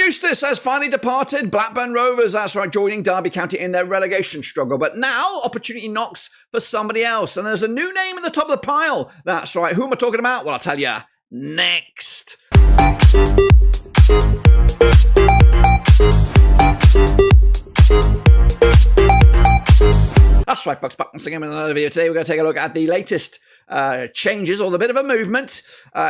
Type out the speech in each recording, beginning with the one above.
Eustace has finally departed Blackburn Rovers, that's right, joining Derby County in their relegation struggle. But now opportunity knocks for somebody else, and there's a new name at the top of the pile. That's right, who am I talking about? Well, I'll tell you next. That's right, folks, back once again with another video. Today we're going to take a look at the latest changes, or the bit of a movement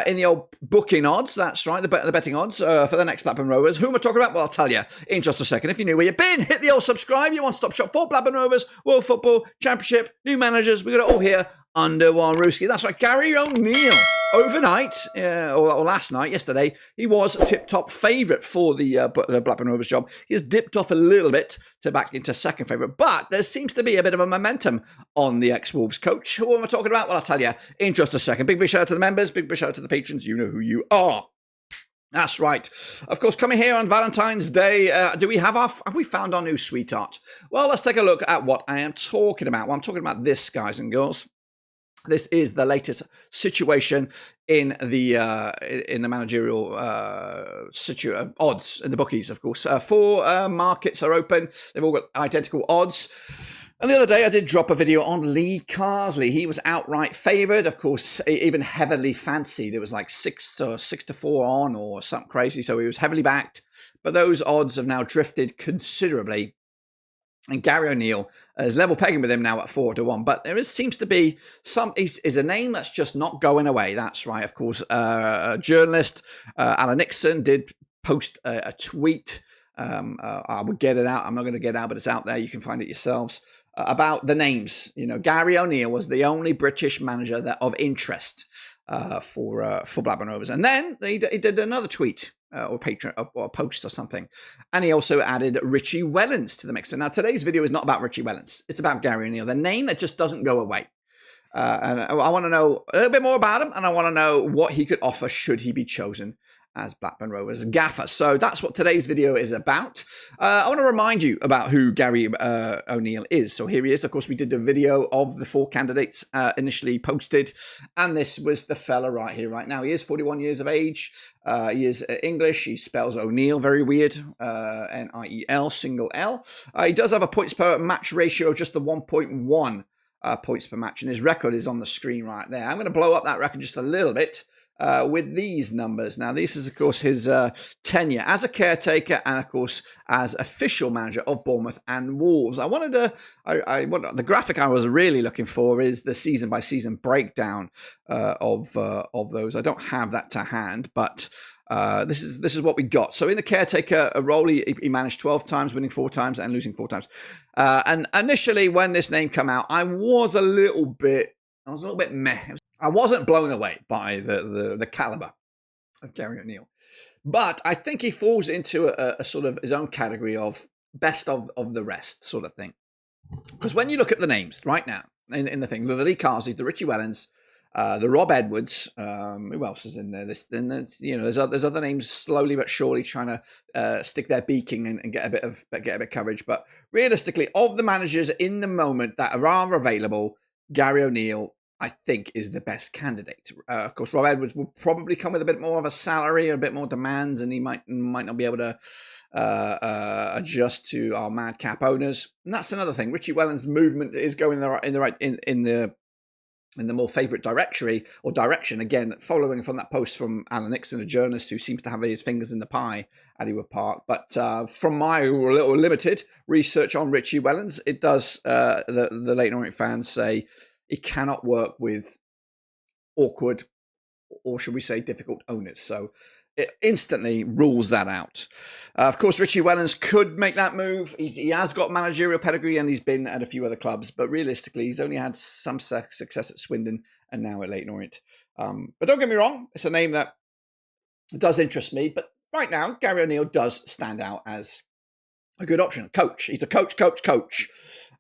in the old booking odds. That's right, the betting odds for the next Blackburn Rovers. Who am I talking about? Well, I'll tell you in just a second. If you knew where you've been, hit the old subscribe. You one-stop shop for Blackburn Rovers, World Football, Championship, new managers. We got it all here under one Roverseas. That's right, Gary O'Neill. Overnight, or last night, yesterday, he was tip-top favourite for the Blackburn Rovers job. He has dipped off a little bit to back into second favourite, but there seems to be a bit of a momentum on the ex-Wolves coach. Who am I talking about? Well, I'll tell you in just a second. Big shout out to the members, big shout out to the patrons. You know who you are. That's right. Of course, coming here on Valentine's Day, have we found our new sweetheart? Well, let's take a look at what I am talking about. Well, I'm talking about this, guys and girls. This is the latest situation in the managerial odds in the bookies, of course. Four markets are open. They've all got identical odds. And the other day I did drop a video on Lee Carsley. He was outright favoured, of course, even heavily fancied. It was like 6 to 4 on or something crazy. So he was heavily backed. But those odds have now drifted considerably. And Gary O'Neill is level pegging with him now at 4 to 1. But there seems to be is a name that's just not going away. That's right. Of course, a journalist, Alan Nixon, did post a tweet. I would get it out. I'm not going to get it out, but it's out there. You can find it yourselves. About the names. You know, Gary O'Neill was the only British manager of interest for Blackburn Rovers. And then he did another tweet. Or a post or something. And he also added Richie Wellens to the mix. So now today's video is not about Richie Wellens. It's about Gary O'Neill, the name that just doesn't go away. And I want to know a little bit more about him, and I want to know what he could offer should he be chosen as Blackburn Rovers gaffer. So that's what today's video is about. I want to remind you about who Gary O'Neill is. So here he is. Of course, we did a video of the 4 candidates initially posted, and this was the fella right here, right now. He is 41 years of age. He is English. He spells O'Neill very weird, N-I-E-L, single L. He does have a points per match ratio of just the 1.1 points per match, and his record is on the screen right there. I'm going to blow up that record just a little bit with these numbers. Now, this is, of course, his tenure as a caretaker and, of course, as official manager of Bournemouth and Wolves. The graphic I was really looking for is the season-by-season breakdown of those. I don't have that to hand, but this is what we got. So in the caretaker role, he managed 12 times, winning 4 times and losing 4 times. And initially, when this name came out, I was a little bit meh. I wasn't blown away by the caliber of Gary O'Neill, but I think he falls into a sort of his own category of best of the rest sort of thing. Because when you look at the names right now in the thing, the Lee Carsley, the Richie Wellens, the Rob Edwards, who else is in there? There's other names slowly but surely trying to stick their beaking and get a bit of coverage. But realistically, of the managers in the moment that are available, Gary O'Neill, I think, is the best candidate. Of course, Rob Edwards will probably come with a bit more of a salary, a bit more demands, and he might not be able to adjust to our madcap owners. And that's another thing. Richie Wellens' movement is going in the more favourite direction. Again, following from that post from Alan Nixon, a journalist who seems to have his fingers in the pie at Ewood Park. But from my little limited research on Richie Wellens, it does the Leyton Orient fans say he cannot work with awkward, or should we say difficult owners. So it instantly rules that out. Of course, Richie Wellens could make that move. He has got managerial pedigree and he's been at a few other clubs, but realistically, he's only had some success at Swindon and now at Leyton Orient. But don't get me wrong, it's a name that does interest me. But right now, Gary O'Neill does stand out as a good option. Coach. He's a coach.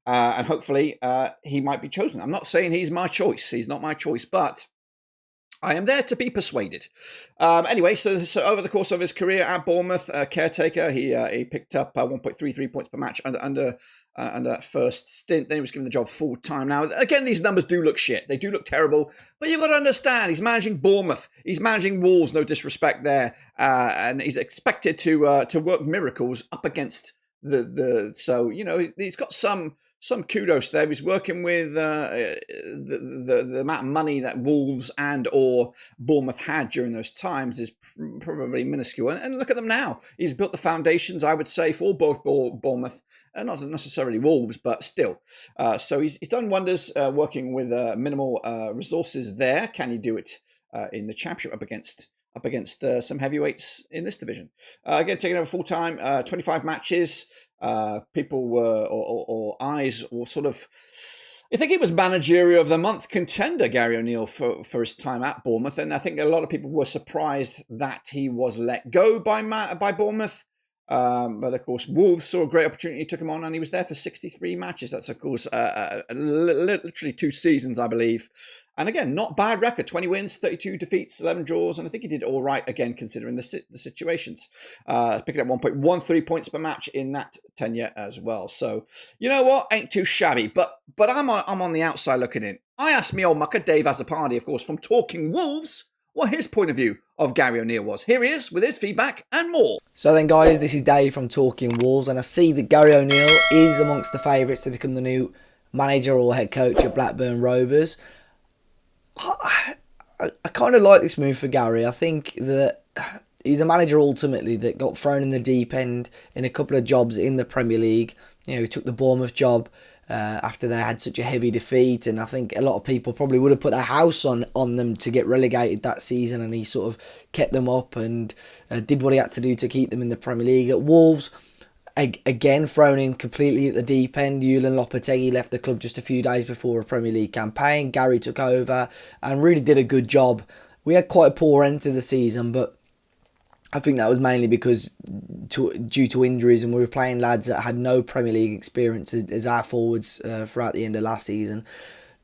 And hopefully he might be chosen. I'm not saying he's my choice. He's not my choice, but I am there to be persuaded. Anyway, so over the course of his career at Bournemouth, caretaker, he picked up 1.33 points per match under that first stint. Then he was given the job full time. Now, again, these numbers do look shit. They do look terrible. But you've got to understand, he's managing Bournemouth. He's managing Wolves, no disrespect there. And he's expected to work miracles up against so, you know, he's got some kudos there. He's working with the amount of money that Wolves and or Bournemouth had during those times is probably minuscule. And look at them now. He's built the foundations, I would say, for both Bournemouth, not necessarily Wolves, but still. So he's done wonders working with minimal resources there. Can he do it in the Championship up against some heavyweights in this division? Again, taking over full time, 25 matches. People were, or eyes were sort of, I think he was managerial of the month contender, Gary O'Neill, for his time at Bournemouth. And I think a lot of people were surprised that he was let go by Bournemouth. But of course, Wolves saw a great opportunity, took him on, and he was there for 63 matches. That's, of course, literally 2 seasons, I believe. And again, not bad record. 20 wins, 32 defeats, 11 draws, and I think he did all right, again, considering the situations. Picking up 1.13 points per match in that tenure as well. So, you know what? Ain't too shabby. But I'm on the outside looking in. I asked me old mucker, Dave Azzopardi, of course, from Talking Wolves, what his point of view of Gary O'Neill was. Here he is with his feedback and more. So then, guys, this is Dave from Talking Wolves, and I see that Gary O'Neill is amongst the favourites to become the new manager or head coach at Blackburn Rovers. I kind of like this move for Gary. I think that he's a manager ultimately that got thrown in the deep end in a couple of jobs in the Premier League. You know, he took the Bournemouth job after they had such a heavy defeat, and I think a lot of people probably would have put their house on them to get relegated that season, and he sort of kept them up and did what he had to do to keep them in the Premier League. At Wolves, again thrown in completely at the deep end. Julian Lopetegui left the club just a few days before a Premier League campaign. Gary took over and really did a good job. We had quite a poor end to the season, but I think that was mainly because due to injuries, and we were playing lads that had no Premier League experience as our forwards throughout the end of last season.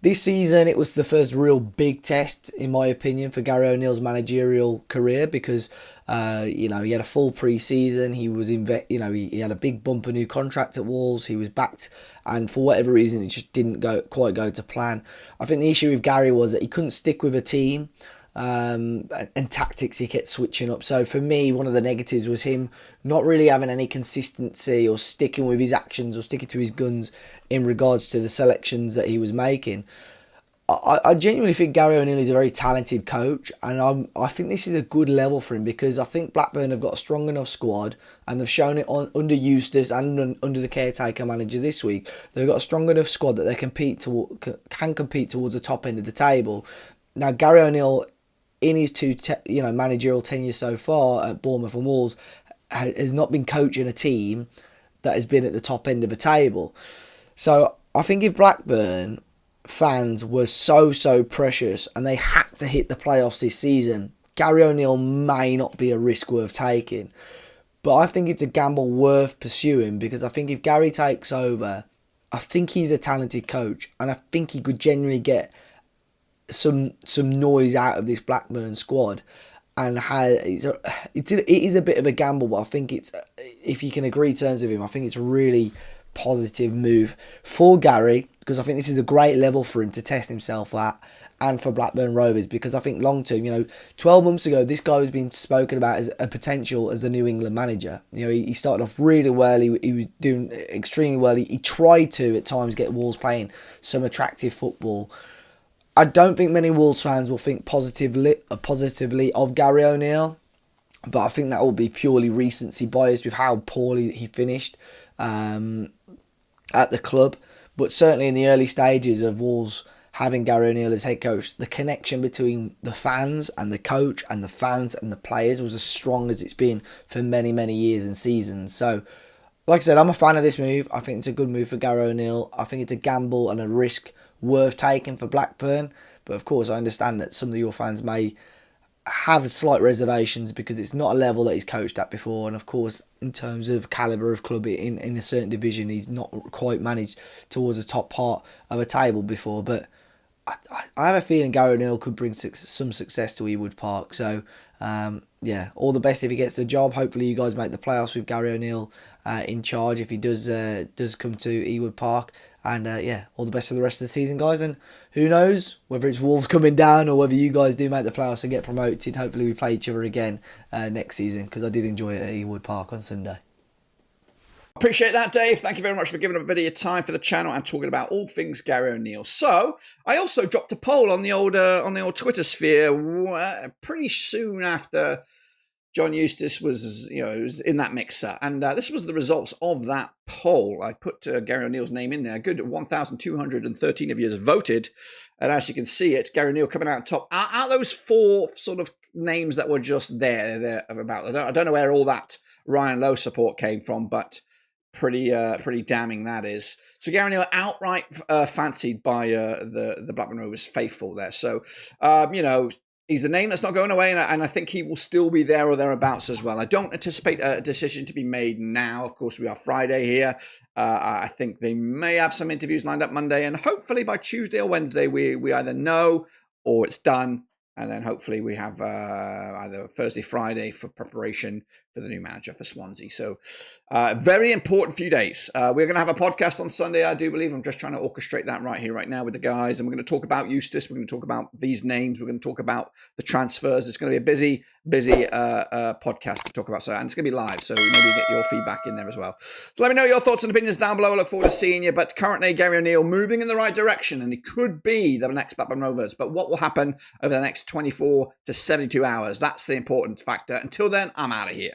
This season, it was the first real big test, in my opinion, for Gary O'Neill's managerial career because, he had a full pre-season. He was, he had a big bumper new contract at Wolves. He was backed, and for whatever reason, it just didn't quite go to plan. I think the issue with Gary was that he couldn't stick with a team. And tactics, he kept switching up. So for me, one of the negatives was him not really having any consistency or sticking with his actions or sticking to his guns in regards to the selections that he was making. I genuinely think Gary O'Neill is a very talented coach, and I think this is a good level for him because I think Blackburn have got a strong enough squad, and they've shown it under Eustace and under the caretaker manager this week. They've got a strong enough squad that they can compete towards the top end of the table. Now, Gary O'Neill, in his two managerial tenure so far at Bournemouth and Wolves, has not been coaching a team that has been at the top end of a table. So I think if Blackburn fans were so precious and they had to hit the playoffs this season, Gary O'Neill may not be a risk worth taking. But I think it's a gamble worth pursuing because I think if Gary takes over, I think he's a talented coach, and I think he could genuinely get some noise out of this Blackburn squad, and it is a bit of a gamble, but I think it's, if you can agree terms with him, I think it's a really positive move for Gary because I think this is a great level for him to test himself at, and for Blackburn Rovers, because I think long term, 12 months ago, this guy was being spoken about as a potential as the New England manager. He started off really well. He was doing extremely well. He tried to at times get Wolves playing some attractive football. I don't think many Wolves fans will think positively of Gary O'Neill, but I think that will be purely recency bias with how poorly he finished at the club. But certainly in the early stages of Wolves having Gary O'Neill as head coach, the connection between the fans and the coach and the fans and the players was as strong as it's been for many, many years and seasons. So, like I said, I'm a fan of this move. I think it's a good move for Gary O'Neill. I think it's a gamble and a risk worth taking for Blackburn, but of course I understand that some of your fans may have slight reservations because it's not a level that he's coached at before, and of course in terms of calibre of club in a certain division he's not quite managed towards the top part of a table before. But I have a feeling Gary O'Neill could bring some success to Ewood Park. So, yeah, all the best if he gets the job. Hopefully, you guys make the playoffs with Gary O'Neill in charge if he does come to Ewood Park. And yeah, all the best for the rest of the season, guys. And who knows whether it's Wolves coming down or whether you guys do make the playoffs and get promoted. Hopefully, we play each other again next season, because I did enjoy it at Ewood Park on Sunday. Appreciate that, Dave. Thank you very much for giving up a bit of your time for the channel and talking about all things Gary O'Neill. So, I also dropped a poll on the old Twitter sphere pretty soon after John Eustace was in that mixer, and this was the results of that poll. I put Gary O'Neill's name in there. A good 1,213 of you voted, and as you can see, it's Gary O'Neill coming out top. Out those four sort of names that were just there about. I don't know where all that Ryan Lowe support came from, but pretty damning that is. So Gary O'Neill outright fancied by the Blackburn Rovers faithful there. So he's a name that's not going away, and I think he will still be there or thereabouts as well. I don't anticipate a decision to be made now. Of course, we are Friday here. I think they may have some interviews lined up Monday, and hopefully by Tuesday or Wednesday we either know or it's done. And then hopefully we have either Thursday, Friday for preparation for the new manager for Swansea. So very important few days. We're going to have a podcast on Sunday, I do believe. I'm just trying to orchestrate that right here, right now with the guys. And we're going to talk about Eustace. We're going to talk about these names. We're going to talk about the transfers. It's going to be a busy podcast to talk about. So, and it's going to be live. So maybe get your feedback in there as well. So let me know your thoughts and opinions down below. I look forward to seeing you. But currently, Gary O'Neill moving in the right direction. And he could be the next Blackburn Rovers. But what will happen over the next 24 to 72 hours? That's the important factor. Until then, I'm out of here.